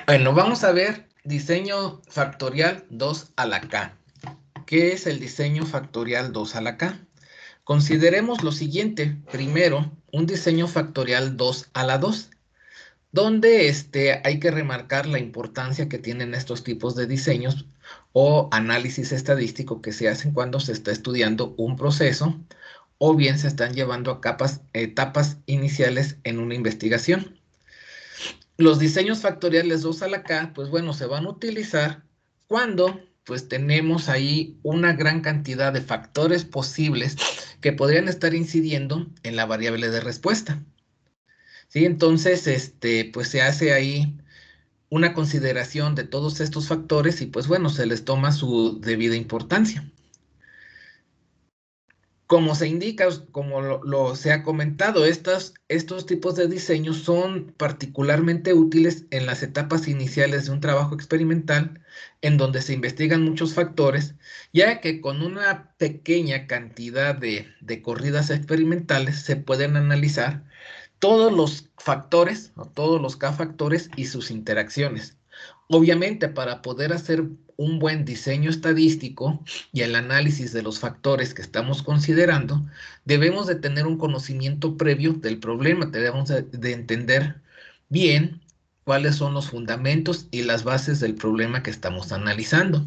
Bueno, vamos a ver diseño factorial 2 a la K. ¿Qué es el diseño factorial 2 a la K? Consideremos lo siguiente. Primero, un diseño factorial 2 a la 2, donde hay que remarcar la importancia que tienen estos tipos de diseños o análisis estadístico que se hacen cuando se está estudiando un proceso o bien se están llevando a etapas iniciales en una investigación. Los diseños factoriales 2 a la K, pues bueno, se van a utilizar cuando pues tenemos ahí una gran cantidad de factores posibles que podrían estar incidiendo en la variable de respuesta. ¿Sí? Entonces, pues se hace ahí una consideración de todos estos factores y pues bueno, se les toma su debida importancia. Como se indica, como se ha comentado, estos tipos de diseños son particularmente útiles en las etapas iniciales de un trabajo experimental, en donde se investigan muchos factores, ya que con una pequeña cantidad de corridas experimentales se pueden analizar todos los factores o todos los K-factores y sus interacciones. Obviamente, para poder hacer un buen diseño estadístico y el análisis de los factores que estamos considerando, debemos de tener un conocimiento previo del problema, debemos de entender bien cuáles son los fundamentos y las bases del problema que estamos analizando,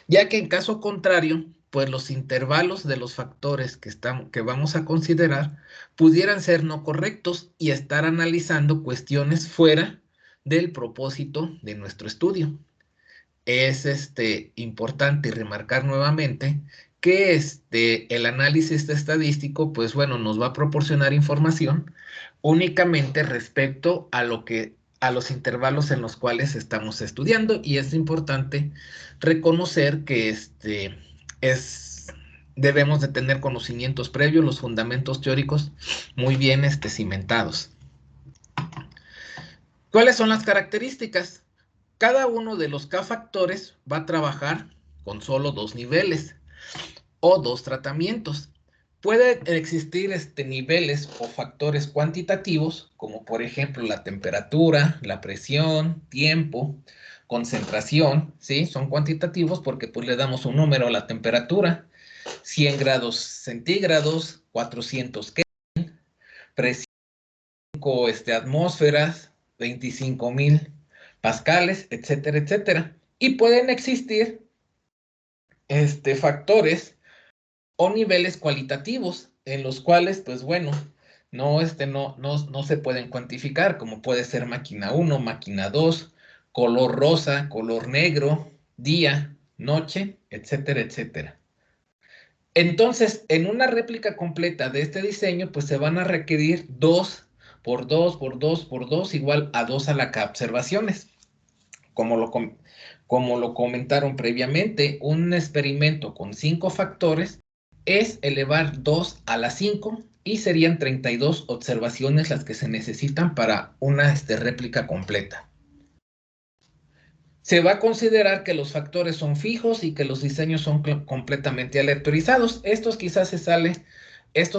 ya que en caso contrario, pues los intervalos de los factores que vamos a considerar pudieran ser no correctos y estar analizando cuestiones fuera del propósito de nuestro estudio. Es importante remarcar nuevamente que el análisis estadístico, pues bueno, nos va a proporcionar información únicamente respecto a los intervalos en los cuales estamos estudiando, y es importante reconocer que debemos de tener conocimientos previos, los fundamentos teóricos muy bien cimentados. ¿Cuáles son las características? Cada uno de los K-factores va a trabajar con solo dos niveles o dos tratamientos. Pueden existir niveles o factores cuantitativos, como por ejemplo la temperatura, la presión, tiempo, concentración, ¿sí? Son cuantitativos porque pues le damos un número a la temperatura, 100 grados centígrados, 400 Kelvin, presión 5 atmósferas, 25,000 pascales, etcétera, etcétera. Y pueden existir factores o niveles cualitativos en los cuales, pues bueno, no se pueden cuantificar, como puede ser máquina 1, máquina 2, color rosa, color negro, día, noche, etcétera, etcétera. Entonces, en una réplica completa de este diseño, pues se van a requerir 2 por 2 por 2 por 2 igual a 2 a la K observaciones. Como lo comentaron previamente, un experimento con 5 factores es elevar 2 a la 5 y serían 32 observaciones las que se necesitan para una réplica completa. Se va a considerar que los factores son fijos y que los diseños son completamente aleatorizados. Estos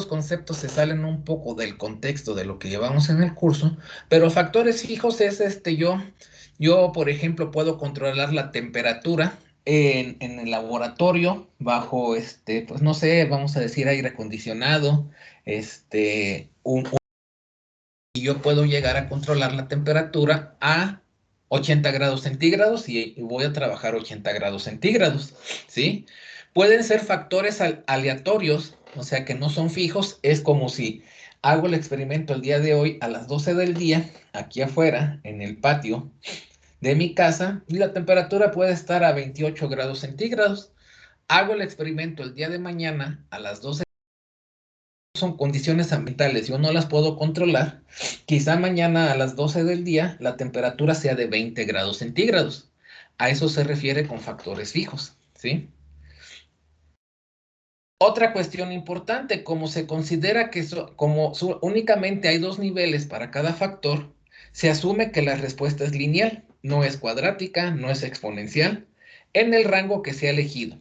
conceptos se salen un poco del contexto de lo que llevamos en el curso, pero factores fijos es yo, por ejemplo, puedo controlar la temperatura en el laboratorio bajo, pues no sé, vamos a decir aire acondicionado, y yo puedo llegar a controlar la temperatura a 80 grados centígrados y voy a trabajar 80 grados centígrados, ¿sí? Pueden ser factores aleatorios, o sea que no son fijos. Es como si hago el experimento el día de hoy a las 12 del día, aquí afuera, en el patio de mi casa, y la temperatura puede estar a 28 grados centígrados. Hago el experimento el día de mañana a las 12. Son condiciones ambientales, yo no las puedo controlar. Quizá mañana a las 12 del día la temperatura sea de 20 grados centígrados. A eso se refiere con factores fijos, ¿sí? Otra cuestión importante, como se considera que únicamente hay dos niveles para cada factor, se asume que la respuesta es lineal, no es cuadrática, no es exponencial, en el rango que se ha elegido.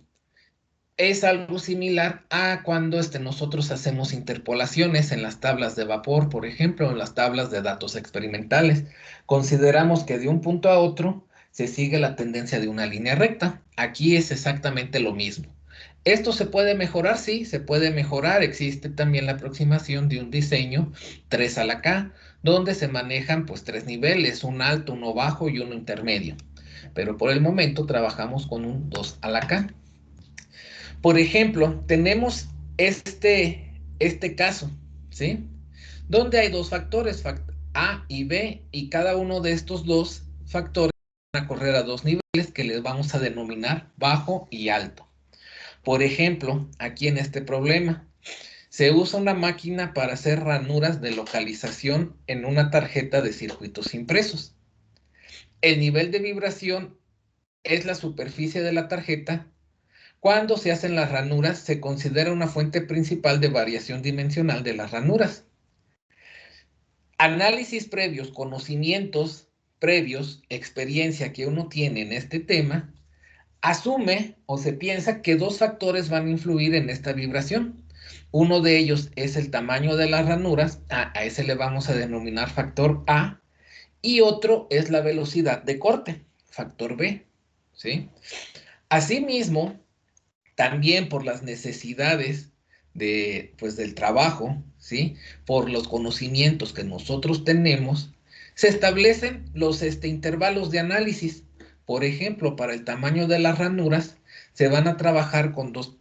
Es algo similar a cuando nosotros hacemos interpolaciones en las tablas de vapor, por ejemplo, en las tablas de datos experimentales. Consideramos que de un punto a otro se sigue la tendencia de una línea recta. Aquí es exactamente lo mismo. ¿Esto se puede mejorar? Sí, se puede mejorar. Existe también la aproximación de un diseño 3 a la K, donde se manejan pues tres niveles, un alto, uno bajo y uno intermedio. Pero por el momento trabajamos con un 2 a la K. Por ejemplo, tenemos este caso, ¿sí? Donde hay dos factores, A y B, y cada uno de estos dos factores van a correr a dos niveles que les vamos a denominar bajo y alto. Por ejemplo, aquí en este problema, se usa una máquina para hacer ranuras de localización en una tarjeta de circuitos impresos. El nivel de vibración es la superficie de la tarjeta. Cuando se hacen las ranuras, se considera una fuente principal de variación dimensional de las ranuras. Análisis previos, conocimientos previos, experiencia que uno tiene en este tema, asume o se piensa que dos factores van a influir en esta vibración. Uno de ellos es el tamaño de las ranuras, a ese le vamos a denominar factor A, y otro es la velocidad de corte, factor B, ¿sí? Asimismo, también por las necesidades pues, del trabajo, ¿sí? Por los conocimientos que nosotros tenemos, se establecen los intervalos de análisis. Por ejemplo, para el tamaño de las ranuras, se van a trabajar con dos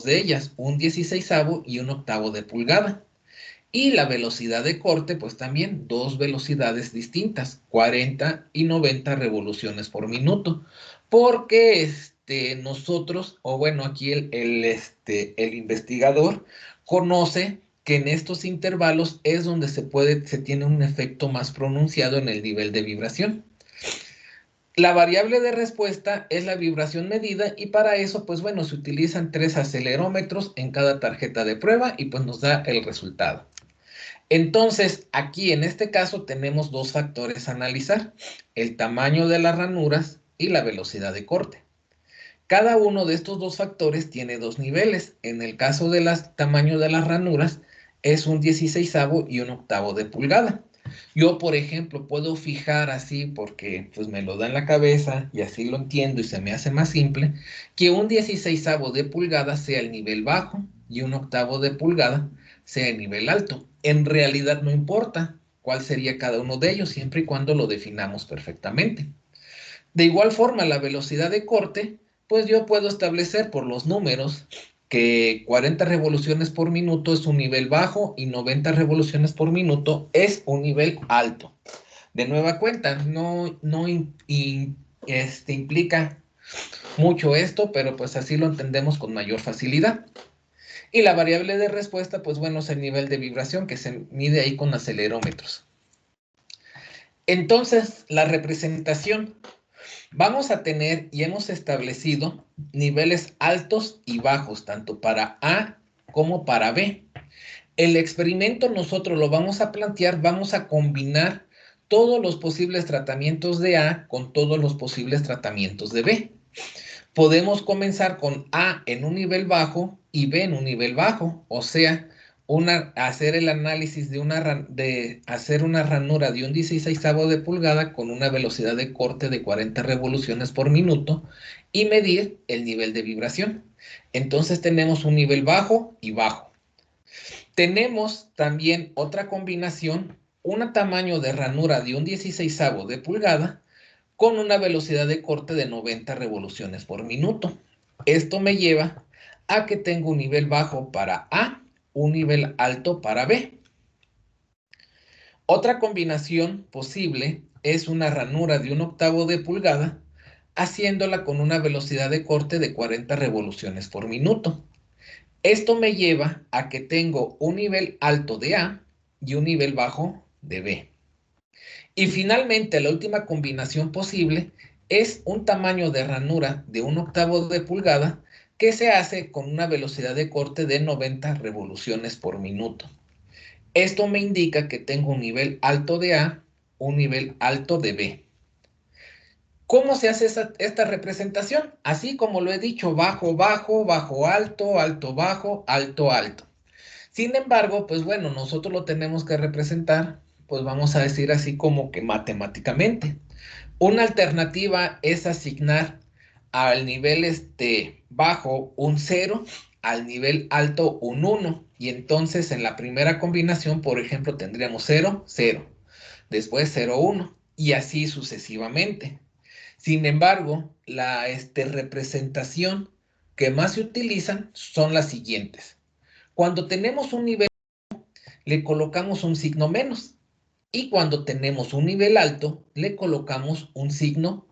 de ellas, un 16avo y un octavo de pulgada. Y la velocidad de corte, pues también dos velocidades distintas, 40 y 90 revoluciones por minuto, porque nosotros, o bueno, aquí el investigador conoce que en estos intervalos es donde se tiene un efecto más pronunciado en el nivel de vibración. La variable de respuesta es la vibración medida y para eso, pues bueno, se utilizan 3 acelerómetros en cada tarjeta de prueba y pues nos da el resultado. Entonces, aquí en este caso tenemos dos factores a analizar, el tamaño de las ranuras y la velocidad de corte. Cada uno de estos dos factores tiene dos niveles. En el caso del tamaño de las ranuras, es un 16avo y un octavo de pulgada. Yo, por ejemplo, puedo fijar así porque pues me lo da en la cabeza y así lo entiendo y se me hace más simple, que un 16avo de pulgada sea el nivel bajo y un octavo de pulgada sea el nivel alto. En realidad no importa cuál sería cada uno de ellos, siempre y cuando lo definamos perfectamente. De igual forma, la velocidad de corte, pues yo puedo establecer por los números que 40 revoluciones por minuto es un nivel bajo y 90 revoluciones por minuto es un nivel alto. De nueva cuenta, no implica mucho esto, pero pues así lo entendemos con mayor facilidad. Y la variable de respuesta, pues bueno, es el nivel de vibración que se mide ahí con acelerómetros. Entonces, la representación. Vamos a tener y hemos establecido niveles altos y bajos, tanto para A como para B. El experimento nosotros lo vamos a plantear, vamos a combinar todos los posibles tratamientos de A con todos los posibles tratamientos de B. Podemos comenzar con A en un nivel bajo y B en un nivel bajo, o sea, hacer el análisis de hacer una ranura de un 16avo de pulgada con una velocidad de corte de 40 revoluciones por minuto y medir el nivel de vibración. Entonces tenemos un nivel bajo y bajo. Tenemos también otra combinación, un tamaño de ranura de un 16avo de pulgada con una velocidad de corte de 90 revoluciones por minuto. Esto me lleva a que tengo un nivel bajo para A, un nivel alto para B. Otra combinación posible es una ranura de un octavo de pulgada, haciéndola con una velocidad de corte de 40 revoluciones por minuto. Esto me lleva a que tengo un nivel alto de A y un nivel bajo de B. Y finalmente, la última combinación posible es un tamaño de ranura de un octavo de pulgada que se hace con una velocidad de corte de 90 revoluciones por minuto. Esto me indica que tengo un nivel alto de A, un nivel alto de B. ¿Cómo se hace esta representación? Así como lo he dicho, bajo, bajo, bajo, alto, alto, bajo, alto, alto. Sin embargo, pues bueno, nosotros lo tenemos que representar, pues vamos a decir así como que matemáticamente. Una alternativa es asignar al nivel bajo un 0, al nivel alto un 1. Y entonces en la primera combinación, por ejemplo, tendríamos 0, 0. Después 0, 1. Y así sucesivamente. Sin embargo, la representación que más se utilizan son las siguientes. Cuando tenemos un nivel, le colocamos un signo menos. Y cuando tenemos un nivel alto, le colocamos un signo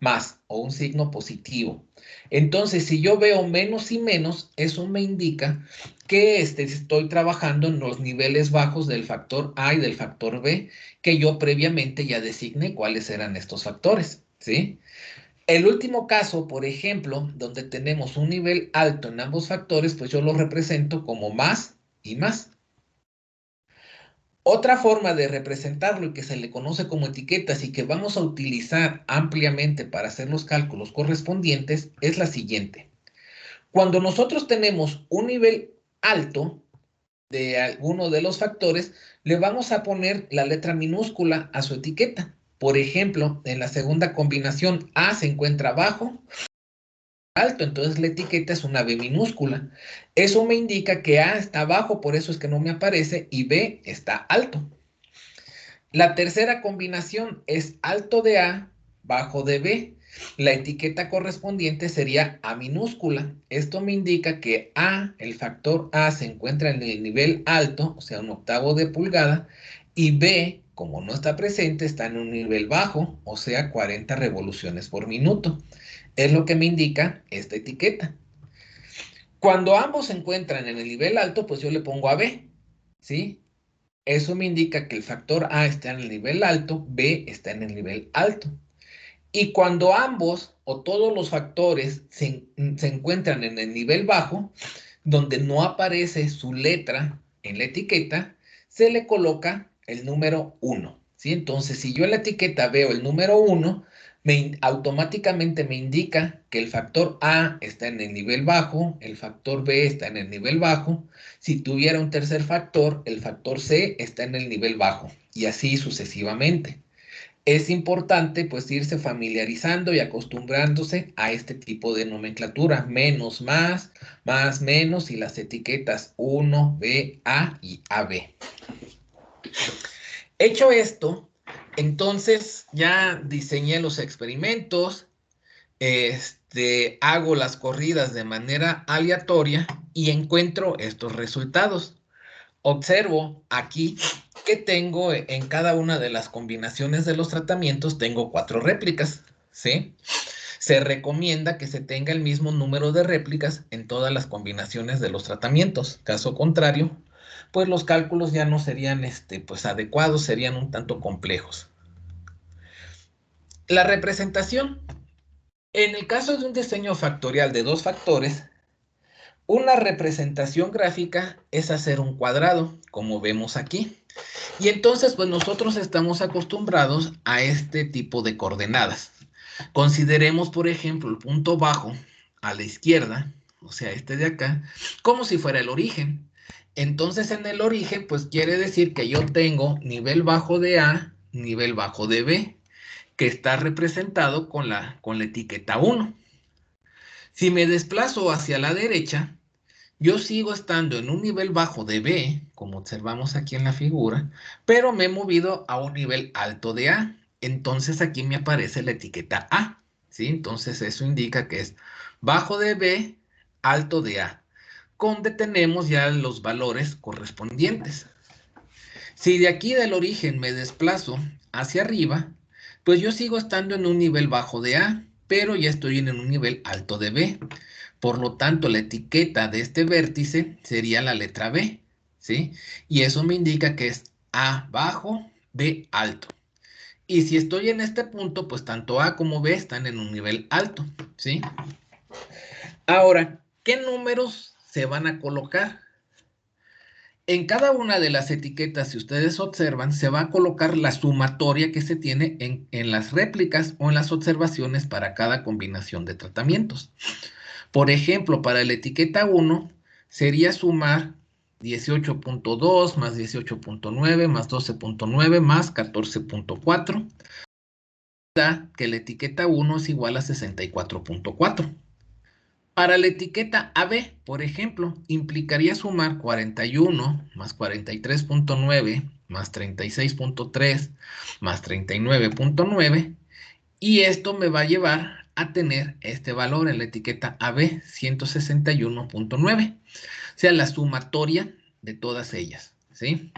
más o un signo positivo. Entonces, si yo veo menos y menos, eso me indica que estoy trabajando en los niveles bajos del factor A y del factor B, que yo previamente ya designé cuáles eran estos factores, ¿sí? El último caso, por ejemplo, donde tenemos un nivel alto en ambos factores, pues yo lo represento como más y más. Otra forma de representarlo y que se le conoce como etiquetas y que vamos a utilizar ampliamente para hacer los cálculos correspondientes es la siguiente. Cuando nosotros tenemos un nivel alto de alguno de los factores, le vamos a poner la letra minúscula a su etiqueta. Por ejemplo, en la segunda combinación A se encuentra abajo, alto, entonces la etiqueta es una B minúscula. Eso me indica que A está abajo, por eso es que no me aparece, y B está alto. La tercera combinación es alto de A, bajo de B. La etiqueta correspondiente sería A minúscula. Esto me indica que A, el factor A, se encuentra en el nivel alto, o sea, un octavo de pulgada, y B, como no está presente, está en un nivel bajo, o sea, 40 revoluciones por minuto. Es lo que me indica esta etiqueta. Cuando ambos se encuentran en el nivel alto, pues yo le pongo a B, ¿sí? Eso me indica que el factor A está en el nivel alto, B está en el nivel alto. Y cuando ambos o todos los factores se encuentran en el nivel bajo, donde no aparece su letra en la etiqueta, se le coloca el número 1. ¿Sí? Entonces, si yo en la etiqueta veo el número 1, automáticamente me indica que el factor A está en el nivel bajo, el factor B está en el nivel bajo. Si tuviera un tercer factor, el factor C está en el nivel bajo, y así sucesivamente. Es importante pues irse familiarizando y acostumbrándose a este tipo de nomenclatura, menos, más, menos, y las etiquetas 1, B, A y AB. Hecho esto, entonces ya diseñé los experimentos, hago las corridas de manera aleatoria y encuentro estos resultados. Observo aquí que tengo en cada una de las combinaciones de los tratamientos, tengo 4 réplicas, ¿sí? Se recomienda que se tenga el mismo número de réplicas en todas las combinaciones de los tratamientos. Caso contrario, pues los cálculos ya no serían pues adecuados, serían un tanto complejos. La representación. En el caso de un diseño factorial de 2 factores, una representación gráfica es hacer un cuadrado, como vemos aquí. Y entonces, pues nosotros estamos acostumbrados a este tipo de coordenadas. Consideremos, por ejemplo, el punto bajo a la izquierda, o sea, este de acá, como si fuera el origen. Entonces, en el origen, pues quiere decir que yo tengo nivel bajo de A, nivel bajo de B, que está representado con la etiqueta 1. Si me desplazo hacia la derecha, yo sigo estando en un nivel bajo de B, como observamos aquí en la figura, pero me he movido a un nivel alto de A. Entonces aquí me aparece la etiqueta A, ¿sí? Entonces eso indica que es bajo de B, alto de A, donde tenemos ya los valores correspondientes. Si de aquí del origen me desplazo hacia arriba, pues yo sigo estando en un nivel bajo de A, pero ya estoy en un nivel alto de B. Por lo tanto, la etiqueta de este vértice sería la letra B, ¿sí? Y eso me indica que es A bajo, B alto. Y si estoy en este punto, pues tanto A como B están en un nivel alto, ¿sí? Ahora, ¿qué números se van a colocar? En cada una de las etiquetas, si ustedes observan, se va a colocar la sumatoria que se tiene en las réplicas o en las observaciones para cada combinación de tratamientos. Por ejemplo, para la etiqueta 1 sería sumar 18.2 más 18.9 más 12.9 más 14.4. Da que la etiqueta 1 es igual a 64.4. Para la etiqueta AB, por ejemplo, implicaría sumar 41 más 43.9 más 36.3 más 39.9 y esto me va a llevar a tener este valor en la etiqueta AB 161.9, o sea, la sumatoria de todas ellas, ¿sí?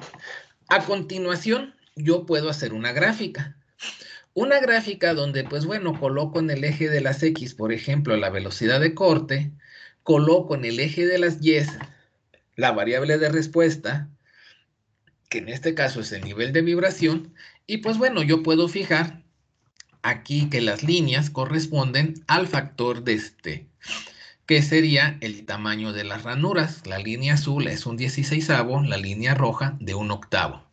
A continuación, yo puedo hacer una gráfica. Una gráfica donde, pues bueno, coloco en el eje de las X, por ejemplo, la velocidad de corte, coloco en el eje de las Y la variable de respuesta, que en este caso es el nivel de vibración, y pues bueno, yo puedo fijar aquí que las líneas corresponden al factor de que sería el tamaño de las ranuras. La línea azul es un 16avo, la línea roja de un octavo.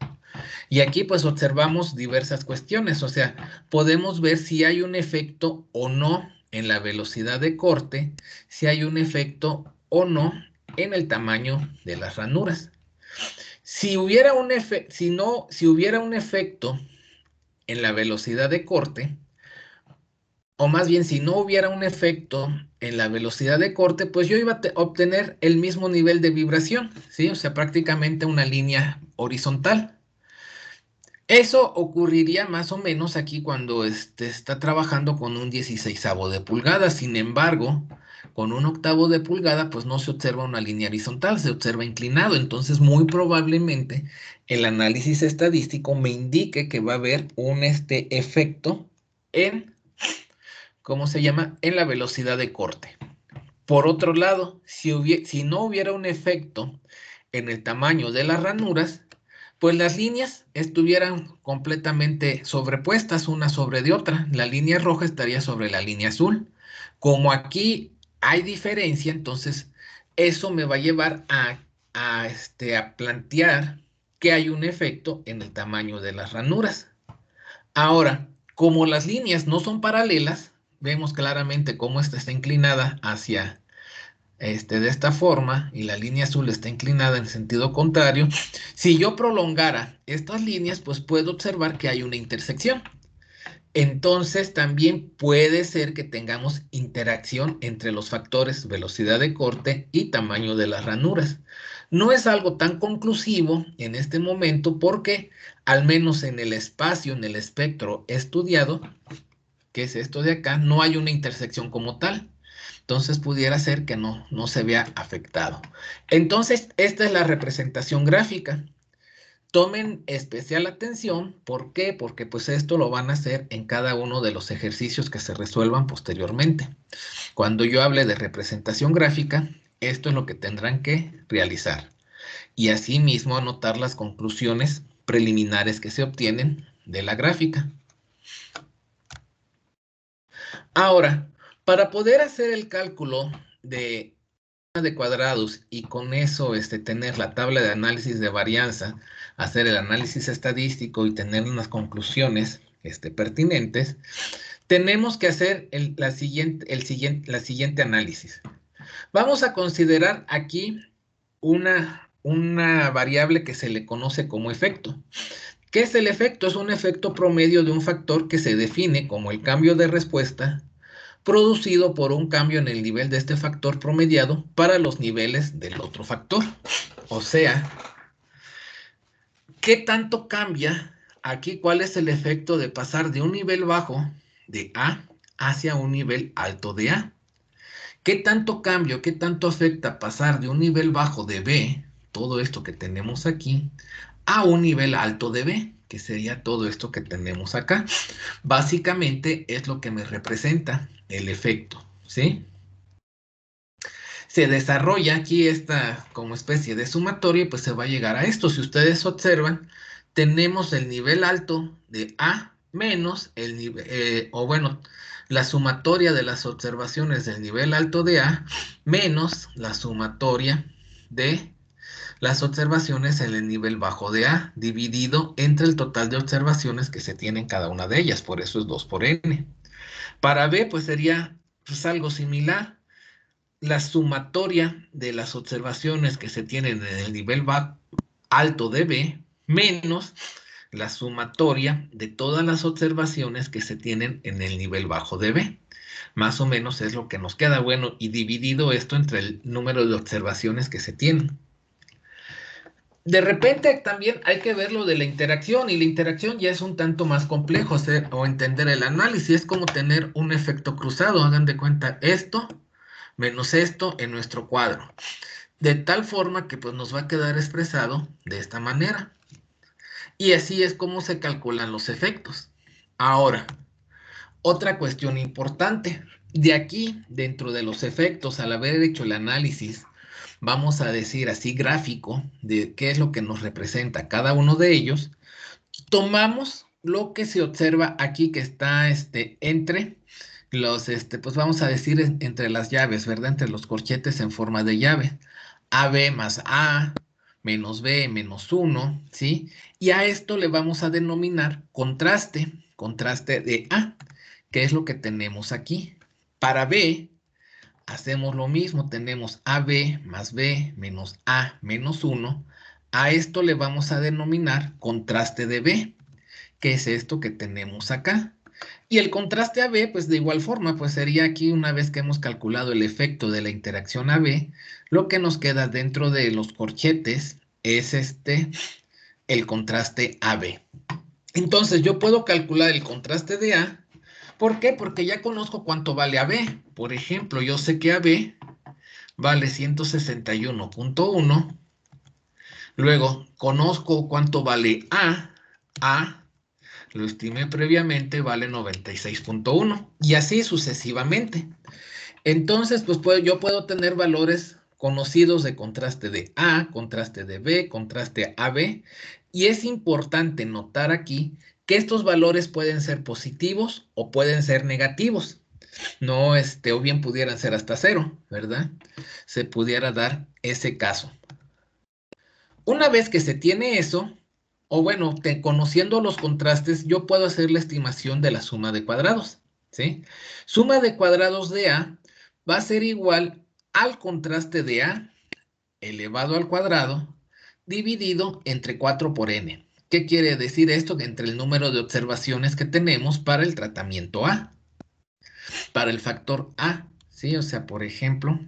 Y aquí pues observamos diversas cuestiones, o sea, podemos ver si hay un efecto o no en la velocidad de corte, si hay un efecto o no en el tamaño de las ranuras. Si hubiera si hubiera un efecto en la velocidad de corte, o más bien si no hubiera un efecto en la velocidad de corte, pues yo iba a obtener el mismo nivel de vibración, ¿sí? O sea, prácticamente una línea horizontal. Eso ocurriría más o menos aquí cuando está trabajando con un 16avo de pulgada. Sin embargo, con un octavo de pulgada, pues no se observa una línea horizontal, se observa inclinado. Entonces, muy probablemente el análisis estadístico me indique que va a haber un efecto en, ¿cómo se llama? En la velocidad de corte. Por otro lado, si no hubiera un efecto en el tamaño de las ranuras, pues las líneas estuvieran completamente sobrepuestas una sobre de otra. La línea roja estaría sobre la línea azul. Como aquí hay diferencia, entonces eso me va a llevar a plantear que hay un efecto en el tamaño de las ranuras. Ahora, como las líneas no son paralelas, vemos claramente cómo esta está inclinada hacia de esta forma y la línea azul está inclinada en sentido contrario. Si yo prolongara estas líneas, pues puedo observar que hay una intersección. Entonces también puede ser que tengamos interacción entre los factores velocidad de corte y tamaño de las ranuras. No es algo tan conclusivo en este momento porque al menos en el espacio, en el espectro estudiado, que es esto de acá, no hay una intersección como tal. Entonces pudiera ser que no se vea afectado. Entonces, esta es la representación gráfica. Tomen especial atención. ¿Por qué? Porque pues esto lo van a hacer en cada uno de los ejercicios que se resuelvan posteriormente. Cuando yo hable de representación gráfica, esto es lo que tendrán que realizar. Y asimismo anotar las conclusiones preliminares que se obtienen de la gráfica. Ahora, para poder hacer el cálculo de cuadrados y con eso tener la tabla de análisis de varianza, hacer el análisis estadístico y tener unas conclusiones pertinentes, tenemos que hacer la siguiente análisis. Vamos a considerar aquí una variable que se le conoce como efecto. ¿Qué es el efecto? Es un efecto promedio de un factor que se define como el cambio de respuesta producido por un cambio en el nivel de este factor promediado para los niveles del otro factor. O sea, ¿qué tanto cambia aquí? ¿Cuál es el efecto de pasar de un nivel bajo de A hacia un nivel alto de A? ¿Qué tanto cambio, qué tanto afecta pasar de un nivel bajo de B, todo esto que tenemos aquí, a un nivel alto de B, que sería todo esto que tenemos acá? Básicamente es lo que me representa el efecto, ¿sí? Se desarrolla aquí esta como especie de sumatoria y pues se va a llegar a esto. Si ustedes observan, tenemos el nivel alto de A menos el nivel, o bueno, la sumatoria de las observaciones del nivel alto de A menos la sumatoria de las observaciones en el nivel bajo de A, dividido entre el total de observaciones que se tienen cada una de ellas, por eso es 2 por n. Para B, pues sería pues, algo similar. La sumatoria de las observaciones que se tienen en el nivel alto de B menos la sumatoria de todas las observaciones que se tienen en el nivel bajo de B. Más o menos es lo que nos queda. Bueno, y dividido esto entre el número de observaciones que se tienen. De repente también hay que ver lo de la interacción, y la interacción ya es un tanto más complejo o entender el análisis. Es como tener un efecto cruzado. Hagan de cuenta esto menos esto en nuestro cuadro. De tal forma que pues nos va a quedar expresado de esta manera. Y así es como se calculan los efectos. Ahora, otra cuestión importante. De aquí, dentro de los efectos, al haber hecho el análisis, vamos a decir así gráfico, de qué es lo que nos representa cada uno de ellos, tomamos lo que se observa aquí que está entre los, pues vamos a decir entre las llaves, ¿verdad? Entre los corchetes en forma de llave. AB más A menos B menos 1, ¿sí? Y a esto le vamos a denominar contraste, contraste de A, que es lo que tenemos aquí. Para B, hacemos lo mismo, tenemos AB más B menos A menos 1. A esto le vamos a denominar contraste de B, que es esto que tenemos acá. Y el contraste AB, pues de igual forma, pues sería aquí una vez que hemos calculado el efecto de la interacción AB, lo que nos queda dentro de los corchetes es el contraste AB. Entonces yo puedo calcular el contraste de A. ¿Por qué? Porque ya conozco cuánto vale AB. Por ejemplo, yo sé que AB vale 161.1. Luego, conozco cuánto vale A. A lo estimé previamente, vale 96.1 y así sucesivamente. Entonces, pues yo puedo tener valores conocidos de contraste de A, contraste de B, contraste AB, y es importante notar aquí que estos valores pueden ser positivos o pueden ser negativos. No, o bien pudieran ser hasta cero, ¿verdad? Se pudiera dar ese caso. Una vez que se tiene eso, o bueno, conociendo los contrastes, yo puedo hacer la estimación de la suma de cuadrados, ¿sí? Suma de cuadrados de A va a ser igual al contraste de A elevado al cuadrado dividido entre 4 por n. ¿Qué quiere decir esto? Entre el número de observaciones que tenemos para el tratamiento A, para el factor A, ¿sí? O sea, por ejemplo,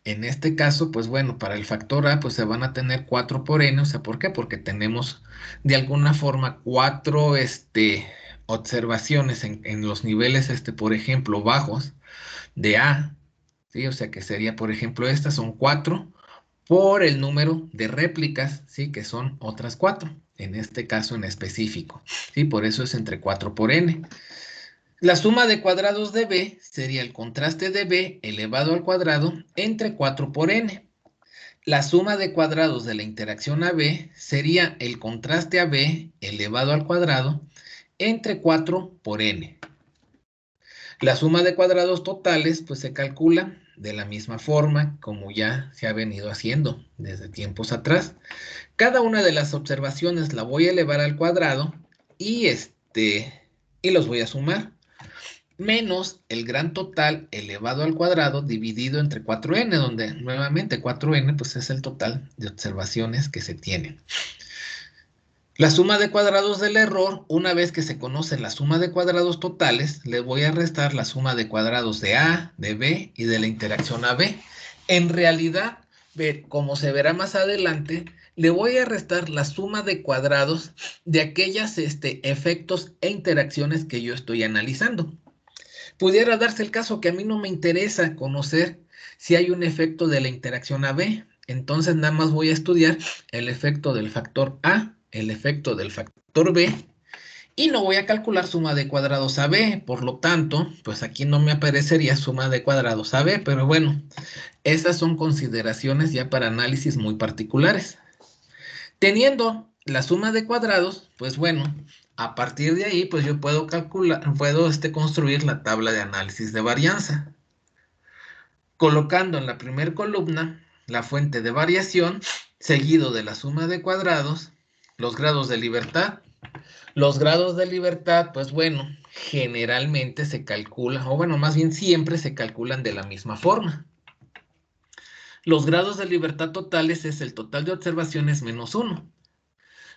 en este caso, pues bueno, para el factor A, pues se van a tener 4 por n, o sea, ¿por qué? Porque tenemos de alguna forma 4 observaciones en los niveles, por ejemplo, bajos de A, ¿sí? O sea, que sería, por ejemplo, estas son 4 por el número de réplicas, ¿sí? Que son otras 4, en este caso en específico, ¿sí? Por eso es entre 4 por n. La suma de cuadrados de B sería el contraste de B elevado al cuadrado entre 4 por n. La suma de cuadrados de la interacción AB sería el contraste AB elevado al cuadrado entre 4 por n. La suma de cuadrados totales pues se calcula de la misma forma como ya se ha venido haciendo desde tiempos atrás. Cada una de las observaciones la voy a elevar al cuadrado y los voy a sumar, menos el gran total elevado al cuadrado dividido entre 4n, donde nuevamente 4n pues es el total de observaciones que se tienen. La suma de cuadrados del error, una vez que se conoce la suma de cuadrados totales, le voy a restar la suma de cuadrados de A, de B y de la interacción AB. En realidad, como se verá más adelante, le voy a restar la suma de cuadrados de aquellos efectos e interacciones que yo estoy analizando. Pudiera darse el caso que a mí no me interesa conocer si hay un efecto de la interacción AB. Entonces nada más voy a estudiar el efecto del factor A, el efecto del factor B, y no voy a calcular suma de cuadrados AB. Por lo tanto, pues aquí no me aparecería suma de cuadrados AB, pero bueno, esas son consideraciones ya para análisis muy particulares. Teniendo la suma de cuadrados, pues bueno, a partir de ahí, pues yo puedo calcular, puedo construir la tabla de análisis de varianza. Colocando en la primera columna la fuente de variación, seguido de la suma de cuadrados, los grados de libertad. Los grados de libertad, pues bueno, generalmente se calculan, o bueno, más bien siempre se calculan de la misma forma. Los grados de libertad totales es el total de observaciones menos 1.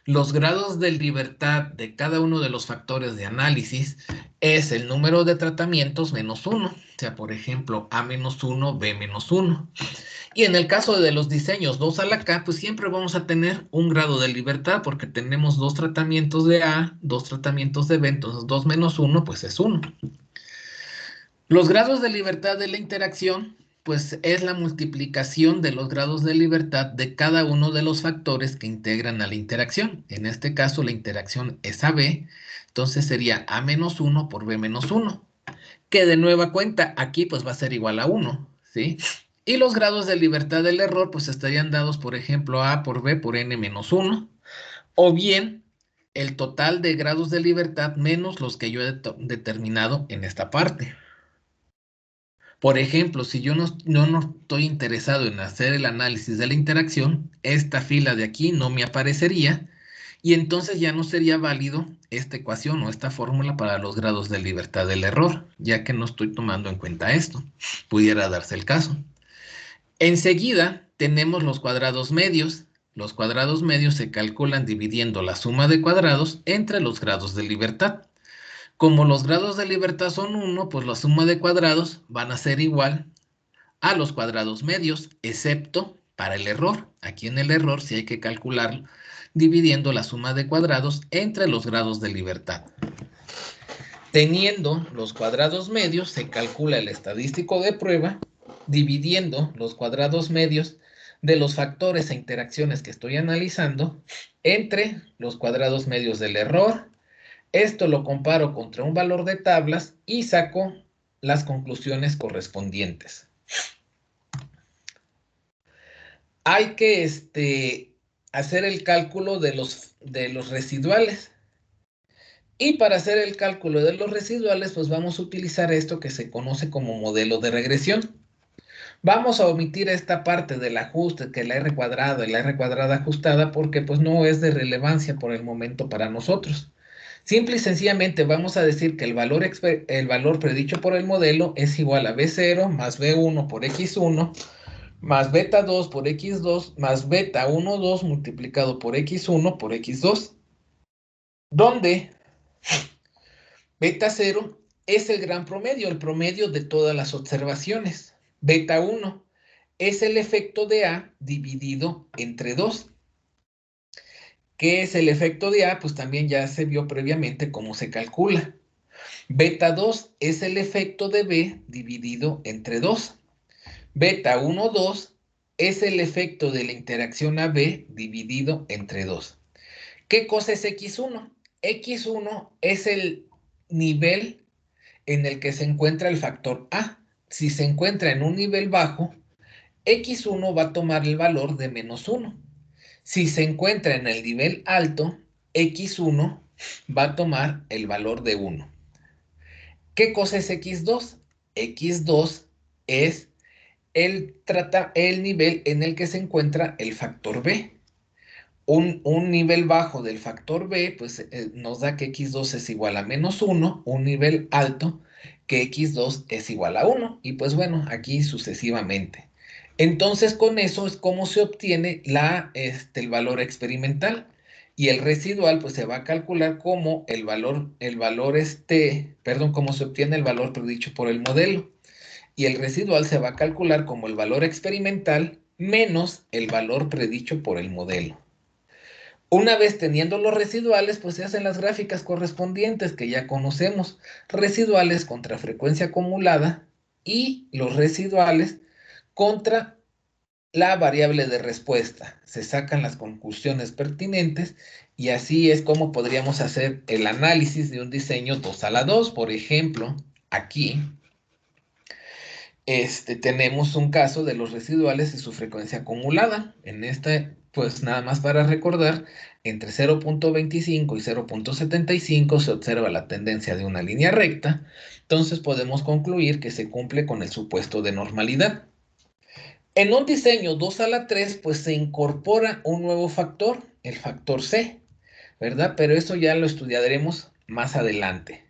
Los grados de libertad de cada uno de los factores de análisis es el número de tratamientos menos 1. O sea, por ejemplo, A menos 1, B menos 1. Y en el caso de los diseños 2 a la K, pues siempre vamos a tener un grado de libertad porque tenemos 2 tratamientos de A, 2 tratamientos de B, entonces 2 menos 1, pues es 1. Los grados de libertad de la interacción, pues es la multiplicación de los grados de libertad de cada uno de los factores que integran a la interacción. En este caso, la interacción es AB, entonces sería A menos 1 por B menos 1, que de nueva cuenta aquí pues va a ser igual a 1, ¿sí? Y los grados de libertad del error pues estarían dados, por ejemplo, A por B por N menos 1, o bien el total de grados de libertad menos los que yo he determinado en esta parte. Por ejemplo, si yo no estoy interesado en hacer el análisis de la interacción, esta fila de aquí no me aparecería y entonces ya no sería válido esta ecuación o esta fórmula para los grados de libertad del error, ya que no estoy tomando en cuenta esto. Pudiera darse el caso. Enseguida tenemos los cuadrados medios. Los cuadrados medios se calculan dividiendo la suma de cuadrados entre los grados de libertad. Como los grados de libertad son 1, pues la suma de cuadrados van a ser igual a los cuadrados medios, excepto para el error. Aquí en el error sí hay que calcularlo dividiendo la suma de cuadrados entre los grados de libertad. Teniendo los cuadrados medios, se calcula el estadístico de prueba dividiendo los cuadrados medios de los factores e interacciones que estoy analizando entre los cuadrados medios del error. Esto lo comparo contra un valor de tablas y saco las conclusiones correspondientes. Hay que hacer el cálculo de los residuales. Y para hacer el cálculo de los residuales, pues vamos a utilizar esto que se conoce como modelo de regresión. Vamos a omitir esta parte del ajuste, que la R cuadrada y la R cuadrada ajustada, porque pues no es de relevancia por el momento para nosotros. Simple y sencillamente vamos a decir que el valor predicho por el modelo es igual a B0 más B1 por X1 más beta 2 por X2 más beta 1, 2 multiplicado por X1 por X2, donde beta 0 es el gran promedio, el promedio de todas las observaciones. Beta 1 es el efecto de A dividido entre 2. ¿Qué es el efecto de A? Pues también ya se vio previamente cómo se calcula. Beta 2 es el efecto de B dividido entre 2. Beta 1, 2 es el efecto de la interacción AB dividido entre 2. ¿Qué cosa es X1? X1 es el nivel en el que se encuentra el factor A. Si se encuentra en un nivel bajo, X1 va a tomar el valor de menos 1. Si se encuentra en el nivel alto, X1 va a tomar el valor de 1. ¿Qué cosa es X2? X2 es el nivel en el que se encuentra el factor B. Un nivel bajo del factor B, pues nos da que X2 es igual a menos 1, un nivel alto que X2 es igual a 1, y pues bueno, aquí sucesivamente. Entonces con eso es como se obtiene el valor experimental, y el residual pues se va a calcular como cómo se obtiene el valor predicho por el modelo, y el residual se va a calcular como el valor experimental menos el valor predicho por el modelo. Una vez teniendo los residuales, pues se hacen las gráficas correspondientes que ya conocemos. Residuales contra frecuencia acumulada y los residuales contra la variable de respuesta. Se sacan las conclusiones pertinentes y así es como podríamos hacer el análisis de un diseño 2 a la 2. Por ejemplo, aquí tenemos un caso de los residuales y su frecuencia acumulada. En pues nada más para recordar, entre 0.25 y 0.75 se observa la tendencia de una línea recta, entonces podemos concluir que se cumple con el supuesto de normalidad. En un diseño 2 a la 3, pues se incorpora un nuevo factor, el factor C, ¿verdad? Pero eso ya lo estudiaremos más adelante.